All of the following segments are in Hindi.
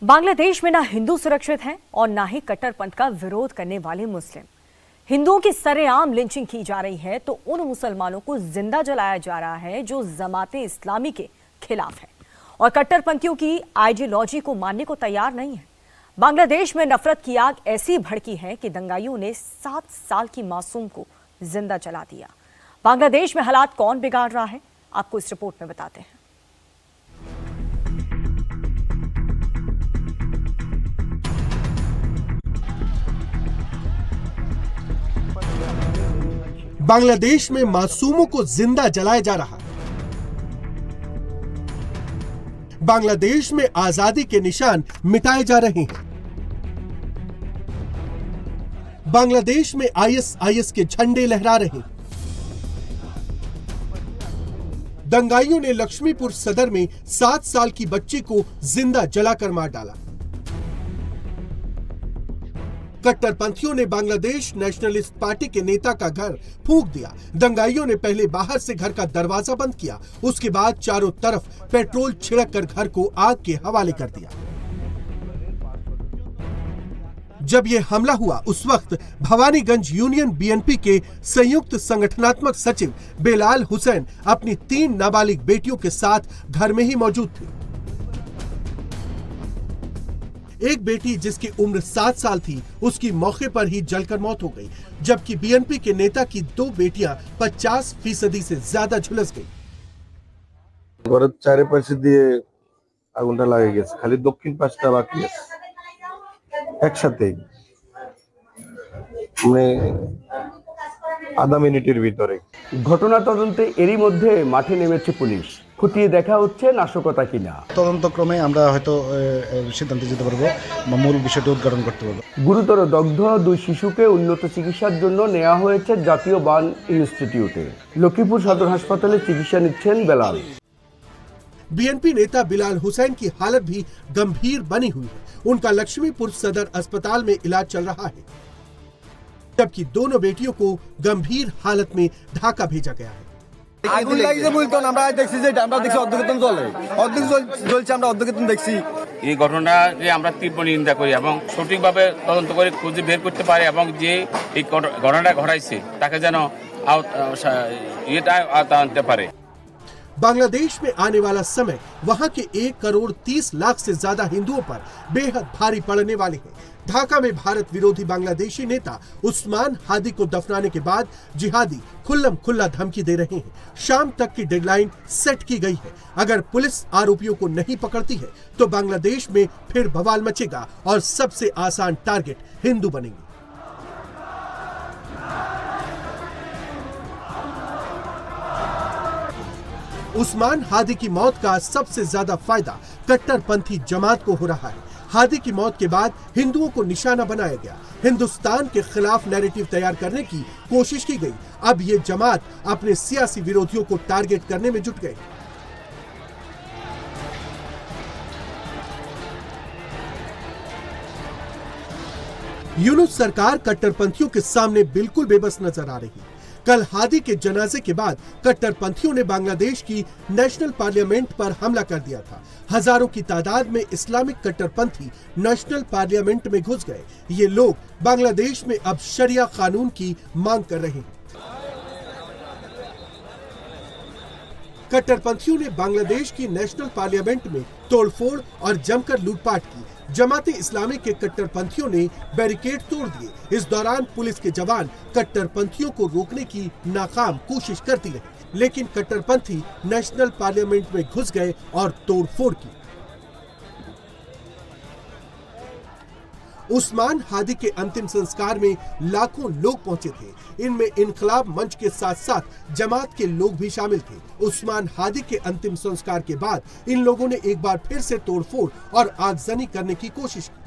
बांग्लादेश में ना हिंदू सुरक्षित हैं और ना ही कट्टरपंथ का विरोध करने वाले मुस्लिम। हिंदुओं की सरेआम लिंचिंग की जा रही है तो उन मुसलमानों को जिंदा जलाया जा रहा है जो जमाते इस्लामी के खिलाफ है और कट्टरपंथियों की आइडियोलॉजी को मानने को तैयार नहीं है। बांग्लादेश में नफरत की आग ऐसी भड़की है कि दंगाइयों ने 7 साल की मासूम को जिंदा जला दिया। बांग्लादेश में हालात कौन बिगाड़ रहा है, आपको इस रिपोर्ट में बताते हैं। बांग्लादेश में मासूमों को जिंदा जलाया जा रहा है। बांग्लादेश में आजादी के निशान मिटाए जा रहे हैं। बांग्लादेश में आईएसआईएस के झंडे लहरा रहे हैं। दंगाइयों ने लक्ष्मीपुर सदर में 7 साल की बच्ची को जिंदा जलाकर मार डाला। कट्टरपंथियों ने बांग्लादेश नेशनलिस्ट पार्टी के नेता का घर फूंक दिया। दंगाइयों ने पहले बाहर से घर का दरवाजा बंद किया, उसके बाद चारों तरफ पेट्रोल छिड़क कर घर को आग के हवाले कर दिया। जब यह हमला हुआ उस वक्त भवानीगंज यूनियन बीएनपी के संयुक्त संगठनात्मक सचिव बेलाल हुसैन अपनी 3 नाबालिग बेटियों के साथ घर में ही मौजूद थे। एक बेटी जिसकी उम्र 7 साल थी उसकी मौके पर ही जलकर मौत हो गई, जबकि बीएनपी के नेता की 2 बेटियां 50% से ज्यादा झुलस गई। ঘরের চারিপাশে দিয়ে আগুনটা লাগে গেছে, খালি দক্ষিণ পাশটা বাকি আছে একসাথে, মানে আধা মিনিটের ভিতরে। ঘটনা তদন্তে এরই মধ্যে মাঠে নেমেছে পুলিশ, খতিয়ে দেখা হচ্ছে নাশকতা কিনা। তদন্তক্রমে আমরা হয়তো সিদ্ধান্তে যেতে পারবো বা মূল বিষয়টি উদ্ঘাটন করতে পারবো। গুরুতর দগ্ধ 2 শিশুকে উন্নত চিকিৎসার জন্য নেওয়া হয়েছে জাতীয় বার্ন ইনস্টিটিউটে। লক্ষ্মীপুর সদর হাসপাতালে চিকিৎসা নিচ্ছেন বেলাল। बीएनपी नेता बिलाल हुसैन की हालत भी गंभीर बनी हुई है। उनका लक्ष्मीपुर सदर अस्पताल में इलाज चल रहा है, जबकि दोनों बेटियों को गंभीर हालत में ढाका भेजा गया है। আগুন লাগিছে বলতো আমরা দেখছি যে আমরা দেখছি অর্ধকেতন জ্বলে, অর্ধেক জ্বলছে, আমরা অর্ধকেতন দেখছি। এই ঘটনাকে আমরা তীব্র নিন্দা করি এবং সঠিকভাবে তদন্ত করে খুঁজে বের করতে পারে এবং যে এই ঘটনাটা ঘটাইছে তাকে যেন আনতে পারে। बांग्लादेश में आने वाला समय वहां के 1 करोड़ 30 लाख से ज्यादा हिंदुओं पर बेहद भारी पड़ने वाले हैं। ढाका में भारत विरोधी बांग्लादेशी नेता उस्मान हादी को दफनाने के बाद जिहादी खुल्लम खुल्ला धमकी दे रहे हैं। शाम तक की डेडलाइन सेट की गई है। अगर पुलिस आरोपियों को नहीं पकड़ती है तो बांग्लादेश में फिर बवाल मचेगा और सबसे आसान टारगेट हिंदू बनेंगे। उस्मान हादी की मौत का सबसे ज्यादा फायदा कट्टरपंथी जमात को हो रहा है। हादी की मौत के बाद हिंदुओं को निशाना बनाया गया, हिंदुस्तान के खिलाफ नैरेटिव तैयार करने की कोशिश की गई। अब ये जमात अपने सियासी विरोधियों को टारगेट करने में जुट गए। यूनुस सरकार कट्टरपंथियों के सामने बिल्कुल बेबस नजर आ रही है। कल हादी के जनाजे के बाद कट्टरपंथियों ने बांग्लादेश की नेशनल पार्लियामेंट पर हमला कर दिया था। हजारों की तादाद में इस्लामिक कट्टरपंथी नेशनल पार्लियामेंट में घुस गए। ये लोग बांग्लादेश में अब शरिया कानून की मांग कर रहे हैं। कट्टरपंथियों ने बांग्लादेश की नेशनल पार्लियामेंट में तोड़फोड़ और जमकर लूटपाट की। जमाते इस्लामी के कट्टरपंथियों ने बैरिकेड तोड़ दिए। इस दौरान पुलिस के जवान कट्टरपंथियों को रोकने की नाकाम कोशिश करती रही, लेकिन कट्टरपंथी नेशनल पार्लियामेंट में घुस गए और तोड़फोड़ की। उस्मान हादी के अंतिम संस्कार में लाखों लोग पहुंचे थे। इनमें इनकलाब मंच के साथ साथ जमात के लोग भी शामिल थे। उस्मान हादी के अंतिम संस्कार के बाद इन लोगों ने एक बार फिर से तोड़फोड़ और आगजनी करने की कोशिश की।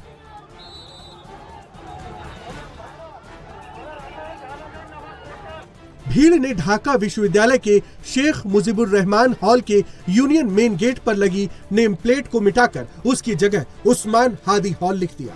भीड़ ने ढाका विश्वविद्यालय के शेख मुजीबुर रहमान हॉल के यूनियन मेन गेट पर लगी नेम प्लेट को मिटाकर उसकी जगह उस्मान हादी हॉल लिख दिया।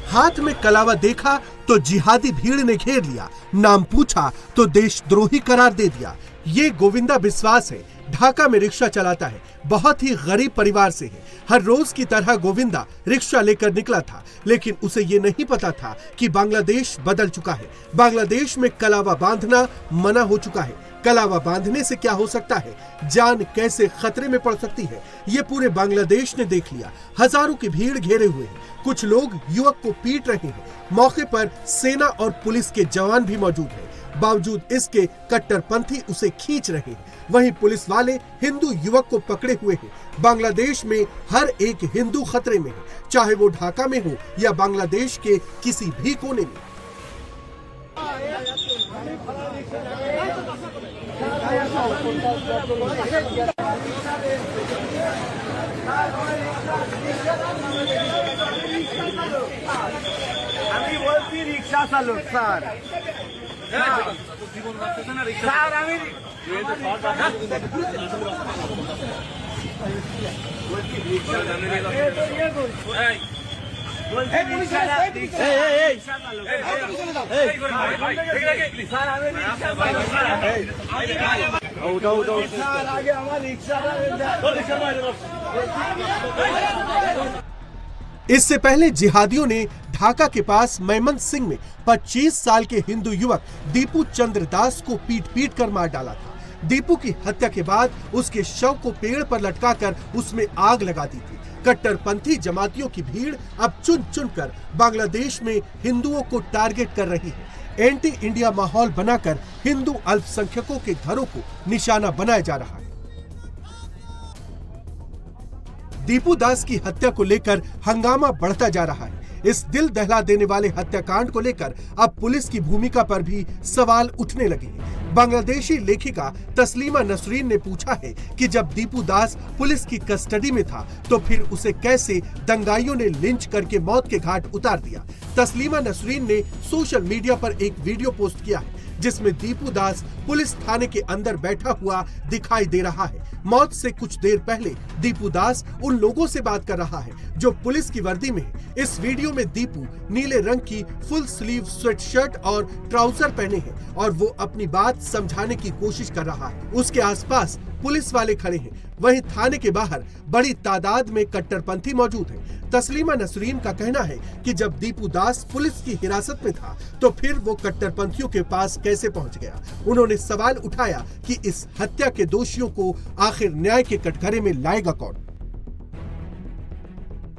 हाथ में कलावा देखा तो जिहादी भीड़ ने घेर लिया, नाम पूछा तो देशद्रोही करार दे दिया। ये गोविंदा विश्वास है ढाका में रिक्शा चलाता है, बहुत ही गरीब परिवार से है। हर रोज की तरह गोविंदा रिक्शा लेकर निकला था, लेकिन उसे ये नहीं पता था कि बांग्लादेश बदल चुका है। बांग्लादेश में कलावा बांधना मना हो चुका है। कलावा बांधने से क्या हो सकता है, जान कैसे खतरे में पड़ सकती है, ये पूरे बांग्लादेश ने देख लिया। हजारों की भीड़ घेरे हुए हैं, कुछ लोग युवक को पीट रहे हैं। मौके पर सेना और पुलिस के जवान भी मौजूद हैं। बावजूद इसके कट्टरपंथी उसे खींच रहे हैं। वहीं पुलिस वाले हिंदू युवक को पकड़े हुए हैं। बांग्लादेश में हर एक हिंदू खतरे में है, चाहे वो ढाका में हो या बांग्लादेश के किसी भी कोने में। আমি বলছি রিক্সা চালক স্যার স্যার আমি इससे पहले जिहादियों ने ढाका के पास मैमन सिंह में 25 साल के हिंदू युवक दीपू चंद्र दास को पीट पीट कर मार डाला था। दीपू की हत्या के बाद उसके शव को पेड़ पर लटकाकर उसमें आग लगा दी थी। कट्टरपंथी जमातियों की भीड़ अब चुन चुन कर बांग्लादेश में हिंदुओं को टारगेट कर रही है। एंटी इंडिया माहौल बनाकर हिंदू अल्पसंख्यकों के घरों को निशाना बनाया जा रहा है। दीपू दास की हत्या को लेकर हंगामा बढ़ता जा रहा है। इस दिल दहला देने वाले हत्याकांड को लेकर अब पुलिस की भूमिका पर भी सवाल उठने लगे हैं। बांग्लादेशी लेखिका तस्लीमा नसरीन ने पूछा है कि जब दीपू दास पुलिस की कस्टडी में था तो फिर उसे कैसे दंगाइयों ने लिंच करके मौत के घाट उतार दिया। तस्लीमा नसरीन ने सोशल मीडिया पर एक वीडियो पोस्ट किया है जिसमें दीपू दास पुलिस थाने के अंदर बैठा हुआ दिखाई दे रहा है। मौत से कुछ देर पहले दीपू दास उन लोगों से बात कर रहा है जो पुलिस की वर्दी में है। इस वीडियो में दीपू नीले रंग की फुल स्लीव स्वेट शर्ट और ट्राउजर पहने हैं और वो अपनी बात समझाने की कोशिश कर रहा है। उसके आसपास पुलिस वाले खड़े हैं। वहीं थाने के बाहर बड़ी तादाद में कट्टरपंथी मौजूद हैं। तस्लीमा नसरीन का कहना है कि जब दीपू दास पुलिस की हिरासत में था तो फिर वो कट्टरपंथियों के पास कैसे पहुंच गया। उन्होंने सवाल उठाया कि इस हत्या के दोषियों को आखिर न्याय के कटघरे में लाएगा कौन।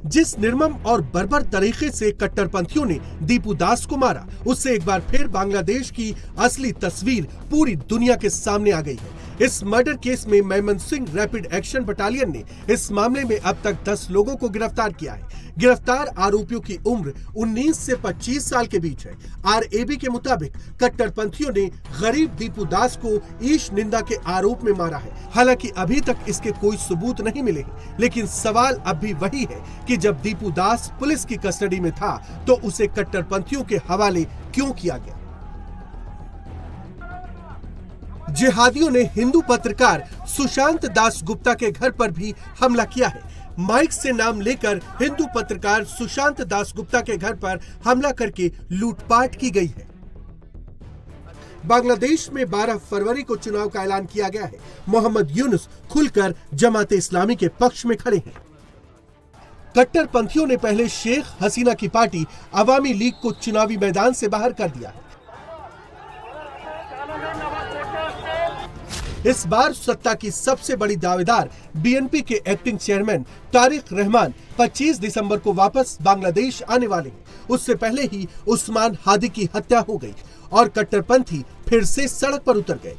जिस निर्मम और बर्बर तरीके से कट्टरपंथियों ने दीपू दास को मारा, उससे एक बार फिर बांग्लादेश की असली तस्वीर पूरी दुनिया के सामने आ गई है। इस मर्डर केस में Memon Singh rapid action battalion ने इस मामले में अब तक 10 लोगों को गिरफ्तार किया है। गिरफ्तार आरोपियों की उम्र 19 से 25 साल के बीच है। आरएबी के मुताबिक कट्टरपंथियों ने गरीब दीपू दास को ईश निंदा के आरोप में मारा है। हालांकि अभी तक इसके कोई सबूत नहीं मिले हैं, लेकिन सवाल अब भी वही है कि जब दीपू दास पुलिस की कस्टडी में था तो उसे कट्टरपंथियों के हवाले क्यों किया गया। जिहादियों ने हिंदू पत्रकार सुशांत दास गुप्ता के घर पर भी हमला किया है। माइक से नाम लेकर हिंदू पत्रकार सुशांत दास गुप्ता के घर पर हमला करके लूटपाट की गई है। बांग्लादेश में 12 फरवरी को चुनाव का ऐलान किया गया है। मोहम्मद यूनुस खुलकर जमाते इस्लामी के पक्ष में खड़े हैं। कट्टरपंथियों ने पहले शेख हसीना की पार्टी अवामी लीग को चुनावी मैदान से बाहर कर दिया है। इस बार सत्ता की सबसे बड़ी दावेदार बीएनपी के एक्टिंग चेयरमैन तारिक रहमान 25 दिसंबर को वापस बांग्लादेश आने वाले हैं। उससे पहले ही उस्मान हादी की हत्या हो गई और कट्टरपंथी फिर से सड़क पर उतर गए।